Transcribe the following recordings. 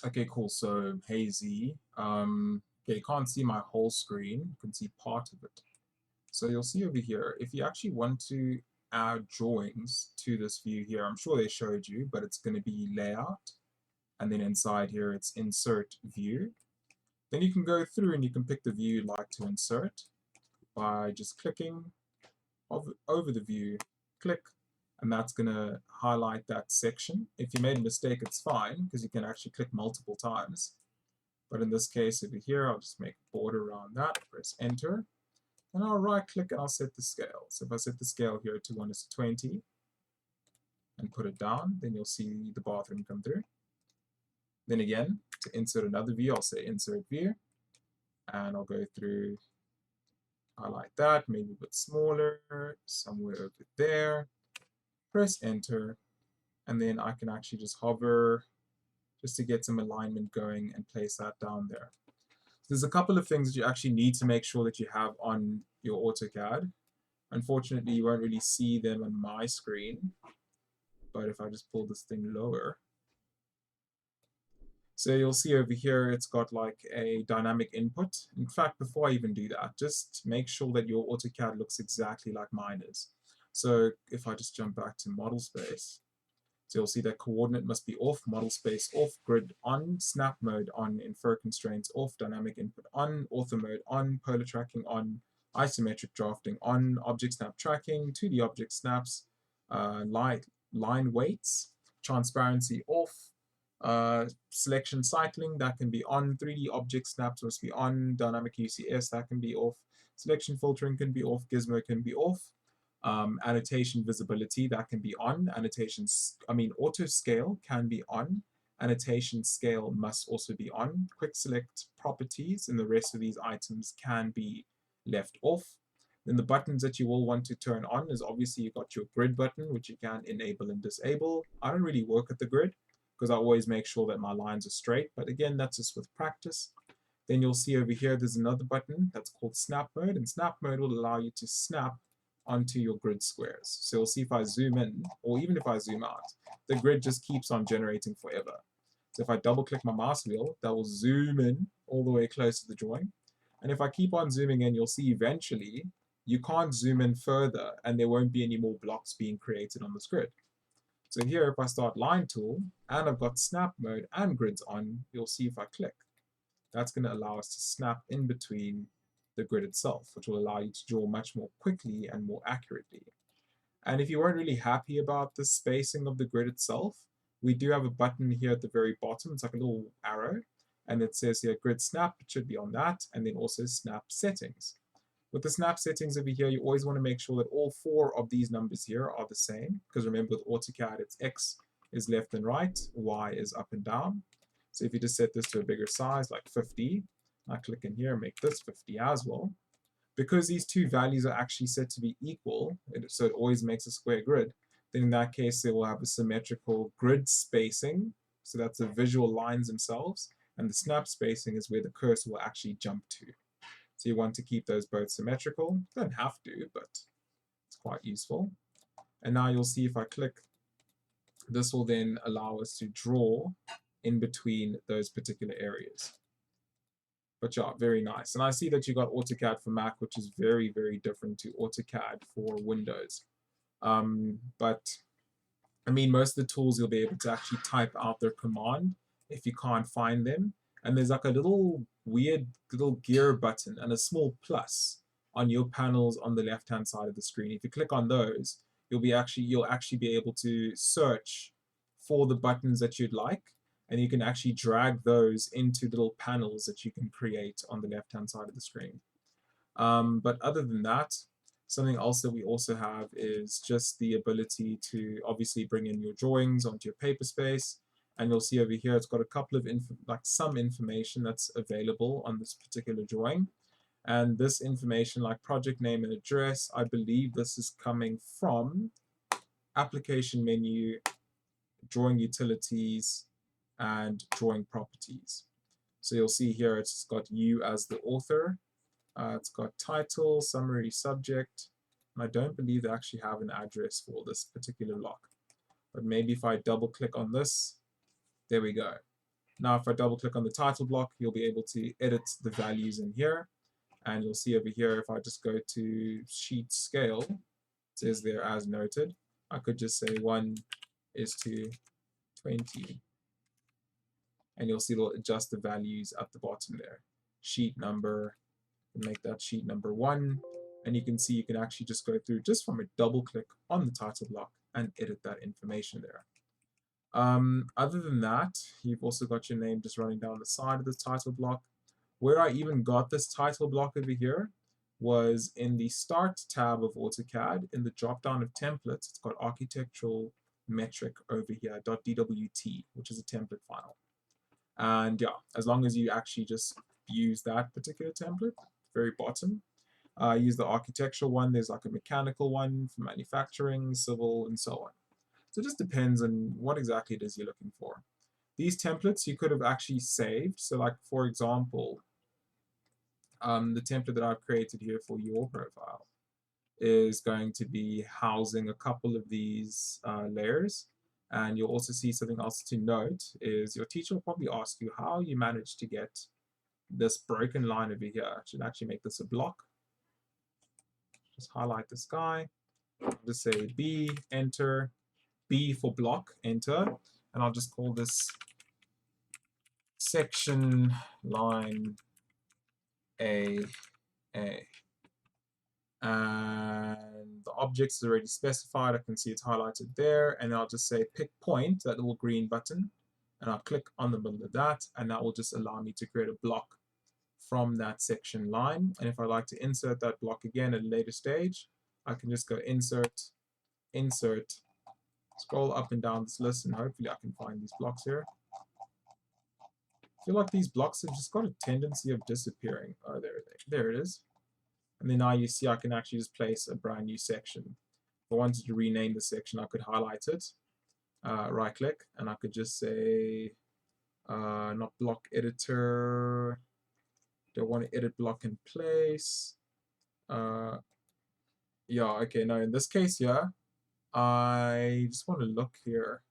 Okay, cool. So hazy. Okay, you can't see my whole screen. You can see part of it. So you'll see over here, if you actually want to add drawings to this view here, I'm sure they showed you, but it's going to be layout. And then inside here, it's insert view. Then you can go through and you can pick the view you'd like to insert by just clicking over the view, click, and that's going to highlight that section. If you made a mistake, it's fine, because you can actually click multiple times. But in this case over here, I'll just make a border around that, press enter, and I'll right click and I'll set the scale. So if I set the scale here to 1:20 and put it down, then you'll see the bathroom come through. Then again, to insert another view, I'll say insert view, and I'll go through, highlight that, maybe a bit smaller, somewhere over there, press enter, and then I can actually just hover just to get some alignment going and place that down there. So there's a couple of things that you actually need to make sure that you have on your AutoCAD. Unfortunately, you won't really see them on my screen, but if I just pull this thing lower, so you'll see over here it's got like a dynamic input. In fact, before I even do that, just make sure that your AutoCAD looks exactly like mine is. So if I just jump back to model space, so you'll see that coordinate must be off, model space off, grid on, snap mode on, infer constraints off, dynamic input on, ortho mode on, polar tracking on, isometric drafting on, object snap tracking, 2D object snaps, line weights, transparency off, selection cycling, that can be on, 3D object snaps must be on, dynamic UCS, that can be off, selection filtering can be off, gizmo can be off, annotation visibility, that can be on, auto scale can be on, annotation scale must also be on, quick select properties and the rest of these items can be left off. Then the buttons that you will want to turn on is obviously you've got your grid button, which you can enable and disable. I don't really work at the grid because I always make sure that my lines are straight, but again, that's just with practice. Then you'll see over here there's another button that's called snap mode, and snap mode will allow you to snap onto your grid squares. So you'll see if I zoom in, or even if I zoom out, the grid just keeps on generating forever. So if I double click my mouse wheel, that will zoom in all the way close to the drawing. And if I keep on zooming in, you'll see eventually you can't zoom in further and there won't be any more blocks being created on this grid. So here, if I start line tool and I've got snap mode and grids on, you'll see if I click, that's going to allow us to snap in between the grid itself, which will allow you to draw much more quickly and more accurately. And if you weren't really happy about the spacing of the grid itself, we do have a button here at the very bottom. It's like a little arrow, and it says here grid snap. It should be on that, and then also snap settings. With the snap settings over here, you always want to make sure that all 4 of these numbers here are the same, because remember with AutoCAD, it's X is left and right, Y is up and down. So if you just set this to a bigger size, like 50, I click in here and make this 50 as well. Because these two values are actually set to be equal, so it always makes a square grid, then in that case they will have a symmetrical grid spacing, so that's the visual lines themselves, and the snap spacing is where the cursor will actually jump to. So you want to keep those both symmetrical. You don't have to, but it's quite useful. And now you'll see if I click, this will then allow us to draw in between those particular areas. But yeah, very nice. And I see that you got AutoCAD for Mac, which is very, very different to AutoCAD for Windows. But I mean, most of the tools you'll be able to actually type out their command if you can't find them. And there's like a little weird little gear button and a small plus on your panels on the left-hand side of the screen. If you click on those, you'll actually be able to search for the buttons that you'd like, and you can actually drag those into little panels that you can create on the left-hand side of the screen. But other than that, something else that we also have is just the ability to obviously bring in your drawings onto your paper space. And you'll see over here it's got a couple of some information that's available on this particular drawing. And this information, like project name and address, I believe this is coming from application menu, drawing utilities, and drawing properties. So you'll see here it's got you as the author. It's got title, summary, subject. And I don't believe they actually have an address for this particular block. But maybe if I double click on this, there we go. Now, if I double click on the title block, you'll be able to edit the values in here. And you'll see over here, if I just go to sheet scale, it says there as noted. I could just say 1:20. And you'll see it'll adjust the values at the bottom there. Sheet number, make that sheet number 1. And you can see you can actually just go through just from a double click on the title block and edit that information there. Other than that, you've also got your name just running down the side of the title block. Where I even got this title block over here was in the Start tab of AutoCAD. In the drop-down of templates, it's got architectural metric over here, .dwt, which is a template file. And yeah, as long as you actually just use that particular template, very bottom, use the architectural one. There's like a mechanical one for manufacturing, civil, and so on. So it just depends on what exactly it is you're looking for. These templates you could have actually saved. So like, for example, the template that I've created here for your profile is going to be housing a couple of these layers. And you'll also see something else to note is your teacher will probably ask you how you managed to get this broken line over here. I should actually make this a block. Just highlight this guy. Just say B, enter. B for block, enter. And I'll just call this section line A. And the object is already specified. I can see it's highlighted there. And I'll just say pick point, that little green button. And I'll click on the middle of that. And that will just allow me to create a block from that section line. And if I'd like to insert that block again at a later stage, I can just go insert, insert, scroll up and down this list, and hopefully I can find these blocks here. I feel like these blocks have just got a tendency of disappearing. Oh, there it is. And then now you see I can actually just place a brand new section. If I wanted to rename the section, I could highlight it, right click, and I could just say, not block editor, don't want to edit block in place. Yeah, okay, no, in this case, yeah, I just want to look here.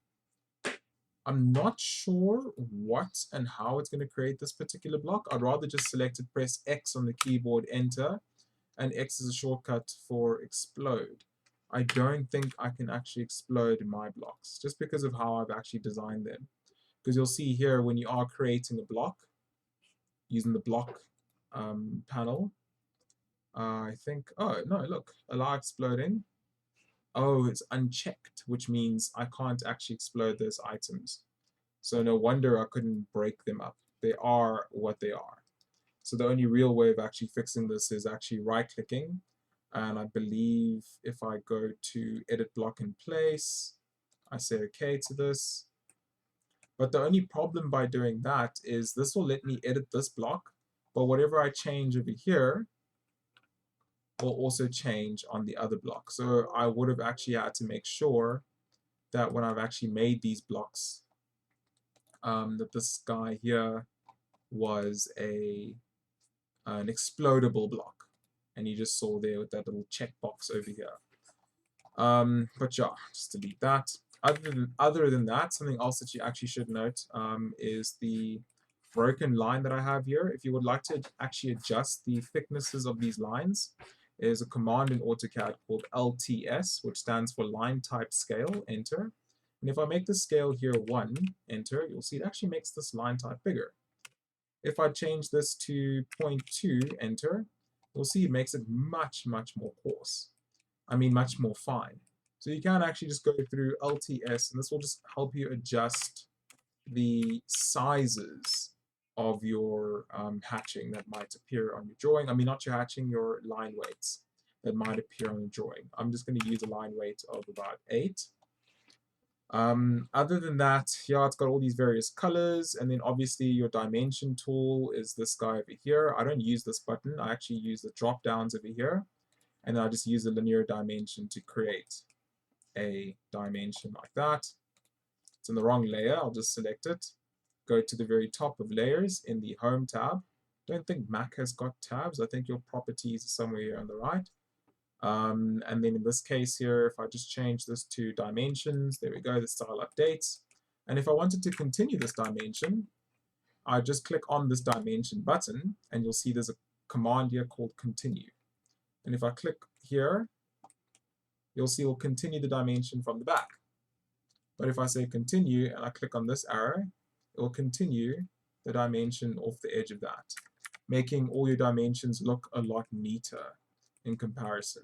I'm not sure what and how it's going to create this particular block. I'd rather just select it, press X on the keyboard, enter, and X is a shortcut for explode. I don't think I can actually explode my blocks just because of how I've actually designed them. Because you'll see here when you are creating a block using the block panel, I think, oh no, look, allow exploding. Oh, it's unchecked, which means I can't actually explode those items. So no wonder I couldn't break them up. They are what they are. So the only real way of actually fixing this is actually right-clicking. And I believe if I go to edit block in place, I say OK to this. But the only problem by doing that is this will let me edit this block, but whatever I change over here will also change on the other block. So I would have actually had to make sure that when I've actually made these blocks, that this guy here was an explodable block. And you just saw there with that little checkbox over here. But yeah, just delete that. Other than that, something else that you actually should note is the broken line that I have here. If you would like to actually adjust the thicknesses of these lines, there's a command in AutoCAD called LTS, which stands for line type scale, enter. And if I make the scale here 1, enter, you'll see it actually makes this line type bigger. If I change this to 0.2, enter, you'll see it makes it much, much more coarse. I mean, much more fine. So you can actually just go through LTS, and this will just help you adjust the sizes of your hatching that might appear on your drawing. I mean, not your hatching, your line weights that might appear on the drawing. I'm just going to use a line weight of about 8. Other than that, yeah, it's got all these various colors, and then obviously your dimension tool is this guy over here. I don't use this button. I actually use the drop downs over here, and I just use the linear dimension to create a dimension like that. It's in the wrong layer. I'll just select it. Go to the very top of layers in the Home tab. Don't think Mac has got tabs. I think your properties are somewhere here on the right. And then in this case here, if I just change this to dimensions, there we go, the style updates. And if I wanted to continue this dimension, I just click on this dimension button, and you'll see there's a command here called continue. And if I click here, you'll see it will continue the dimension from the back. But if I say continue and I click on this arrow, it will continue the dimension off the edge of that, making all your dimensions look a lot neater in comparison.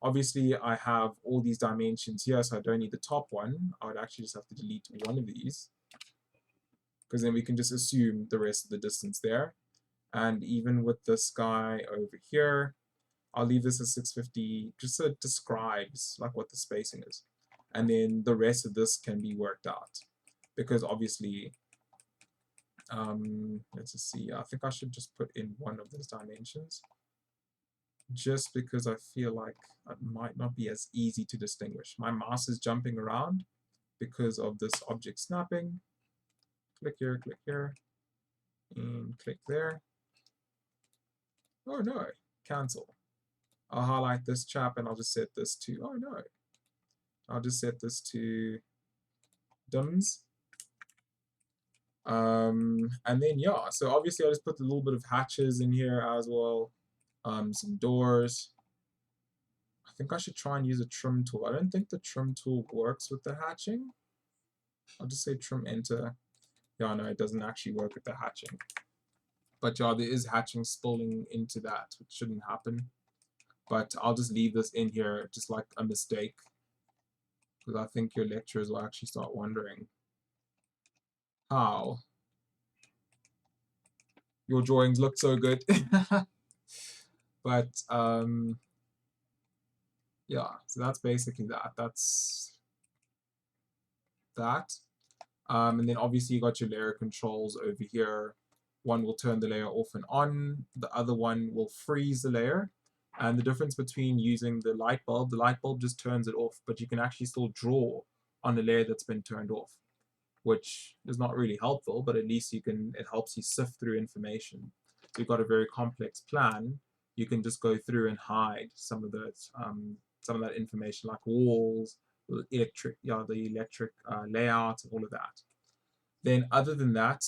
Obviously, I have all these dimensions here, so I don't need the top one. I would actually just have to delete one of these, because then we can just assume the rest of the distance there. And even with this guy over here, I'll leave this at 650, just so it describes like what the spacing is. And then the rest of this can be worked out, because obviously, let's just see, I think I should just put in one of those dimensions, just because I feel like it might not be as easy to distinguish. My mouse is jumping around because of this object snapping. Click here, and click there. Oh no, cancel. I'll highlight this chap and I'll just set this to, oh no, I'll just set this to dims. And then yeah, so obviously I just put a little bit of hatches in here as well, some doors. I think I should try and use a trim tool. I don't think the trim tool works with the hatching. I'll just say trim enter. Yeah, no, it doesn't actually work with the hatching. But yeah, there is hatching spilling into that, which shouldn't happen. But I'll just leave this in here just like a mistake, because I think your lecturers will actually start wondering how your drawings look so good. But yeah, so that's basically that. That's that. And then obviously you got your layer controls over here. One will turn the layer off and on, the other one will freeze the layer. And the difference between using the light bulb just turns it off, but you can actually still draw on a layer that's been turned off, which is not really helpful, but at least it helps you sift through information. If you've got a very complex plan, you can just go through and hide some of that information, like walls, the electric layout, and all of that. Then other than that,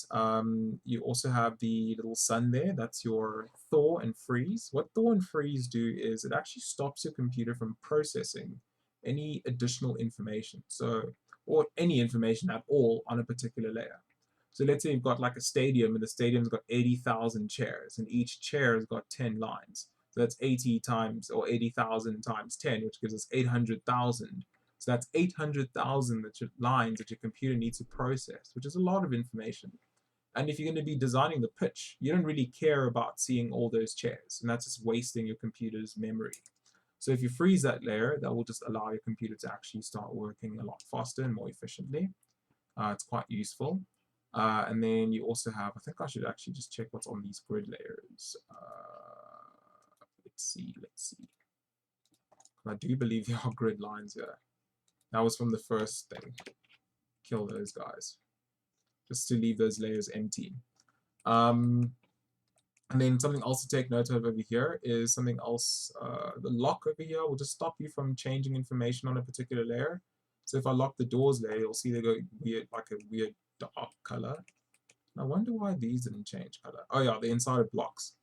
you also have the little sun there. That's your thaw and freeze. What thaw and freeze do is it actually stops your computer from processing any additional information, or any information at all on a particular layer. So let's say you've got like a stadium, and the stadium's got 80,000 chairs, and each chair has got 10 lines. So that's 80,000 times 10, which gives us 800,000. So that's 800,000 lines that your computer needs to process, which is a lot of information. And if you're going to be designing the pitch, you don't really care about seeing all those chairs, and that's just wasting your computer's memory. So if you freeze that layer, that will just allow your computer to actually start working a lot faster and more efficiently. It's quite useful. And then you also have, I think I should actually just check what's on these grid layers. Let's see. I do believe there are grid lines here. That was from the first thing. Kill those guys, just to leave those layers empty. And then something else to take note of over here is something else. The lock over here will just stop you from changing information on a particular layer. So if I lock the doors layer, you'll see they go weird, like a weird dark color. I wonder why these didn't change color. Oh yeah, they're inside of blocks.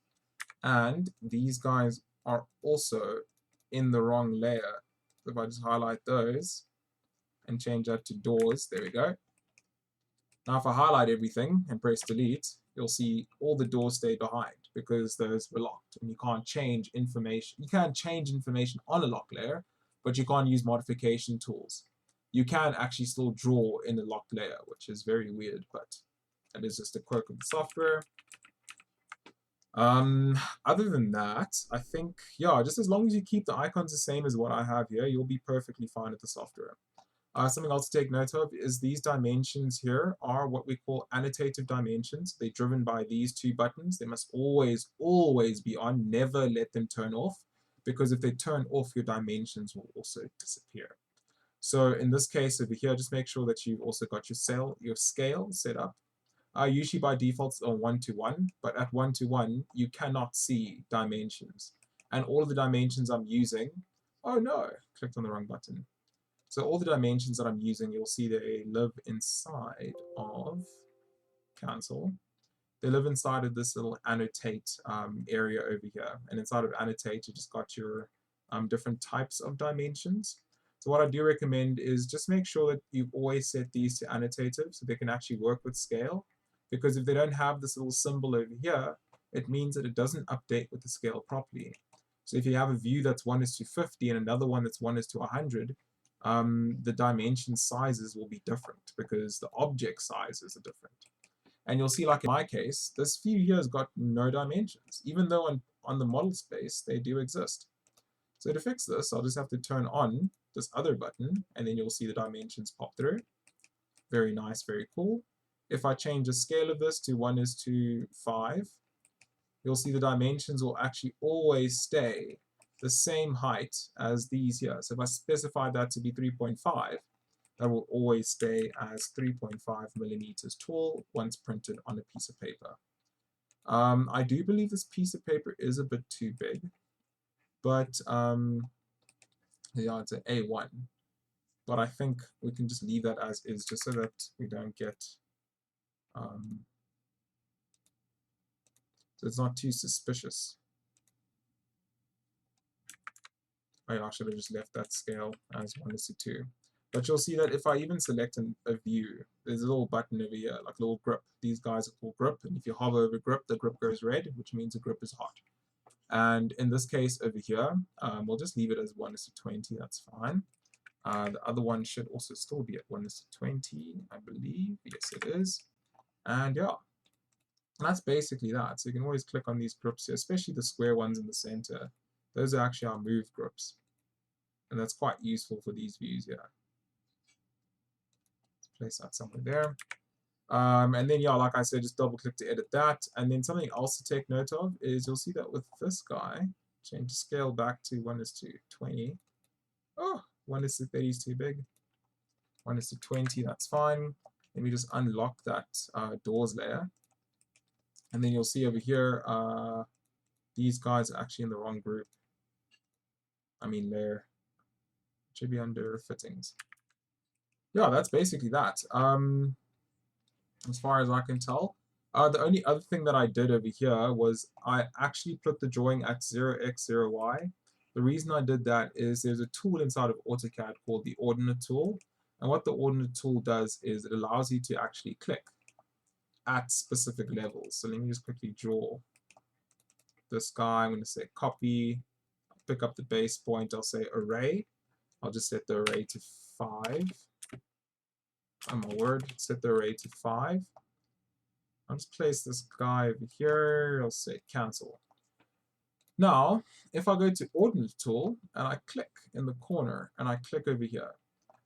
And these guys are also in the wrong layer. So if I just highlight those and change that to doors, there we go. Now if I highlight everything and press delete, you'll see all the doors stay behind because those were locked, and you can't change information. You can change information on a lock layer, but you can't use modification tools. You can actually still draw in a locked layer, which is very weird, but that is just a quirk of the software. Other than that, I think, yeah, just as long as you keep the icons the same as what I have here, you'll be perfectly fine with the software. Something else to take note of is these dimensions here are what we call annotated dimensions. They're driven by these two buttons. They must always, always be on. Never let them turn off, because if they turn off, your dimensions will also disappear. So in this case over here, just make sure that you've also got your scale set up. Usually by default it's on 1:1, but at 1:1 you cannot see dimensions. And all of the dimensions I'm using, oh no, clicked on the wrong button. So all the dimensions that I'm using, you'll see they live inside of cancel. They live inside of this little annotate area over here. And inside of annotate, you just got your different types of dimensions. So what I do recommend is just make sure that you always set these to annotative so they can actually work with scale. Because if they don't have this little symbol over here, it means that it doesn't update with the scale properly. So if you have a view that's 1:50 and another one that's 1:100, the dimension sizes will be different because the object sizes are different. And you'll see, like in my case, this view here has got no dimensions, even though on the model space they do exist. So to fix this, I'll just have to turn on this other button, and then you'll see the dimensions pop through. Very nice, very cool. If I change the scale of this to 1:5, you'll see the dimensions will actually always stay the same height as these here. So if I specify that to be 3.5, that will always stay as 3.5 millimeters tall once printed on a piece of paper. I do believe this piece of paper is a bit too big, but yeah, it's an A1. But I think we can just leave that as is, just so that we don't get, so it's not too suspicious. Oh yeah, I should have just left that scale as 1:2. But you'll see that if I even select a view, there's a little button over here, like a little grip. These guys are called grip, and if you hover over grip, the grip goes red, which means the grip is hot. And in this case over here, we'll just leave it as 1:20, that's fine. The other one should also still be at 1:20, I believe. Yes, it is. And yeah, that's basically that. So you can always click on these grips here, especially the square ones in the center. Those are actually our move grips. And that's quite useful for these views here. Let's place that somewhere there. And then, yeah, like I said, just double click to edit that. And then something else to take note of is you'll see that with this guy, change the scale back to 1:20. Oh, 1:30 is too big. 1:20, that's fine. Let me just unlock that doors layer. And then you'll see over here, these guys are actually in the wrong group. I mean layer. It should be under fittings. Yeah, that's basically that. As far as I can tell. The only other thing that I did over here was I actually put the drawing at 0x0y. The reason I did that is there's a tool inside of Autocad called the Ordinate Tool. And what the Ordinate Tool does is it allows you to actually click at specific levels. So let me just quickly draw this guy. I'm going to say copy, pick up the base point, I'll say array. I'll just set the array to 5. Oh my word, set the array to 5. I'll just place this guy over here, I'll say cancel. Now, if I go to Ordinate Tool and I click in the corner and I click over here,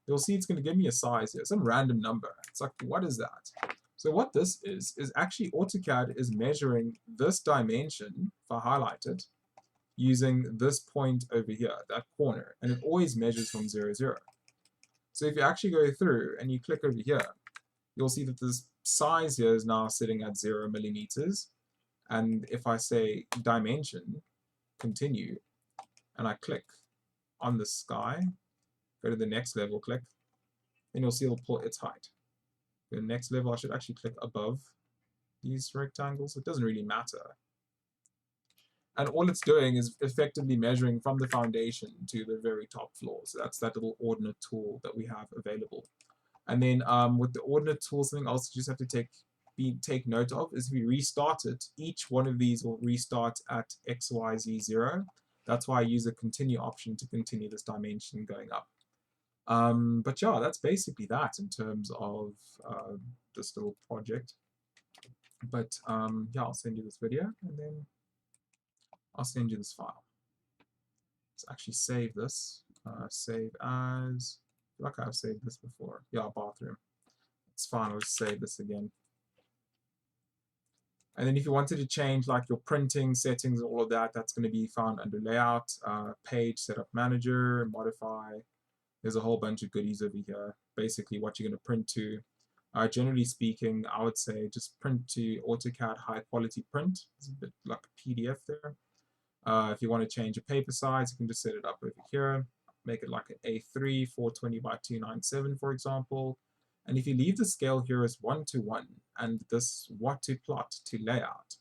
you'll see it's going to give me a size here, some random number. It's like, what is that? So what this is actually AutoCAD is measuring this dimension, if I highlight it, using this point over here, that corner, and it always measures from 0, 0. So if you actually go through and you click over here, you'll see that this size here is now sitting at 0 millimeters. And if I say dimension, continue, and I click on the sky, go to the next level, click, then you'll see it'll pull its height. The next level, I should actually click above these rectangles. It doesn't really matter. And all it's doing is effectively measuring from the foundation to the very top floor. So that's that little Ordinate Tool that we have available. And then with the Ordinate Tool, something else you just have to take note of is if you restart it, each one of these will restart at XYZ 0. That's why I use a continue option to continue this dimension going up. But yeah, that's basically that in terms of this little project. But yeah, I'll send you this video and then I'll send you this file. Let's actually save this. Save as, I feel like I've saved this before. Yeah, bathroom. It's fine, I'll just save this again. And then if you wanted to change like your printing settings and all of that, that's going to be found under Layout, Page, Setup Manager, Modify. There's a whole bunch of goodies over here. Basically what you're going to print to. Generally speaking, I would say just print to AutoCAD high quality print. It's a bit like a PDF there. If you want to change your paper size, you can just set it up over here. Make it like an A3, 420 by 297, for example. And if you leave the scale here as 1:1, and this what to plot to layout.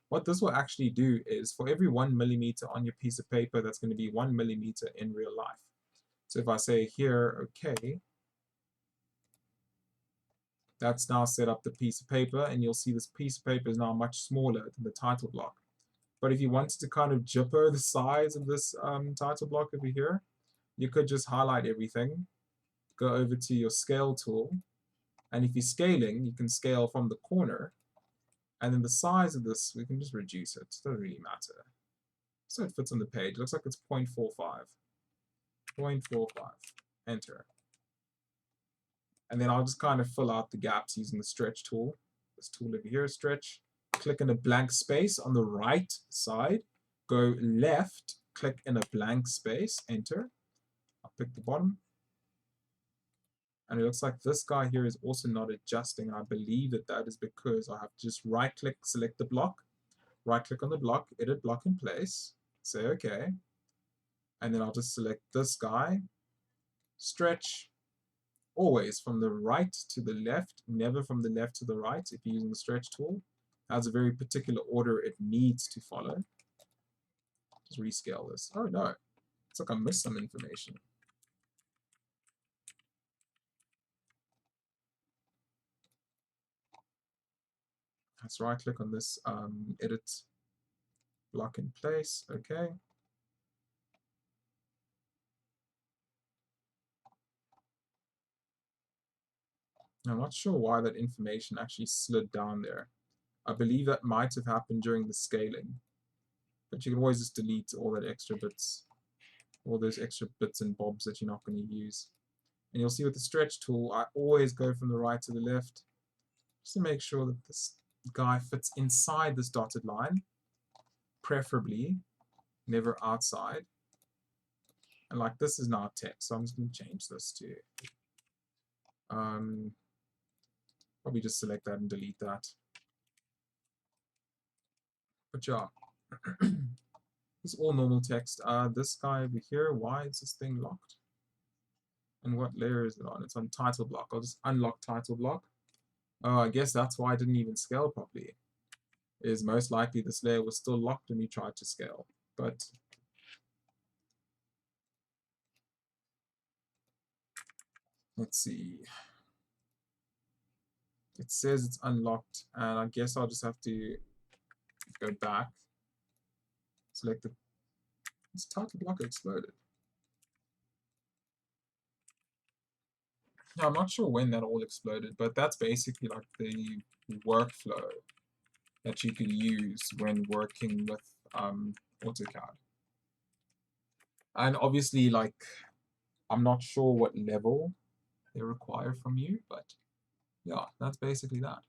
What this will actually do is for every 1 millimeter on your piece of paper, that's going to be 1 millimeter in real life. So if I say here, okay, that's now set up the piece of paper, and you'll see this piece of paper is now much smaller than the title block. But if you wanted to kind of jipper the size of this title block over here, you could just highlight everything, go over to your scale tool, and if you're scaling, you can scale from the corner, and then the size of this, we can just reduce it. It doesn't really matter. So it fits on the page. It looks like it's 0.45. 0.45. Enter. And then I'll just kind of fill out the gaps using the stretch tool. This tool over here, stretch. Click in a blank space on the right side. Go left, click in a blank space, enter. I'll pick the bottom. And it looks like this guy here is also not adjusting. And I believe that that is because I have to just right click, select the block, right click on the block, edit block in place, say OK. And then I'll just select this guy, stretch, always from the right to the left, never from the left to the right if you're using the stretch tool. That's a very particular order it needs to follow. Just rescale this. Oh no, it's like I missed some information. Let's right click on this edit block in place. Okay. I'm not sure why that information actually slid down there. I believe that might have happened during the scaling. But you can always just delete all that extra bits, all those extra bits and bobs that you're not going to use. And you'll see with the stretch tool, I always go from the right to the left, just to make sure that this guy fits inside this dotted line, preferably never outside. And like this is now text, so I'm just going to change this to probably just select that and delete that. But yeah, it's all normal text. This guy over here, why is this thing locked? And what layer is it on? It's on title block. I'll just unlock title block. Oh, I guess that's why I didn't even scale properly. Is most likely this layer was still locked when you tried to scale. But let's see. It says it's unlocked, and I guess I'll just have to go back, select the this title block exploded. Now, I'm not sure when that all exploded, but that's basically like the workflow that you can use when working with Autocad. And obviously, like, I'm not sure what level they require from you, but yeah, that's basically that.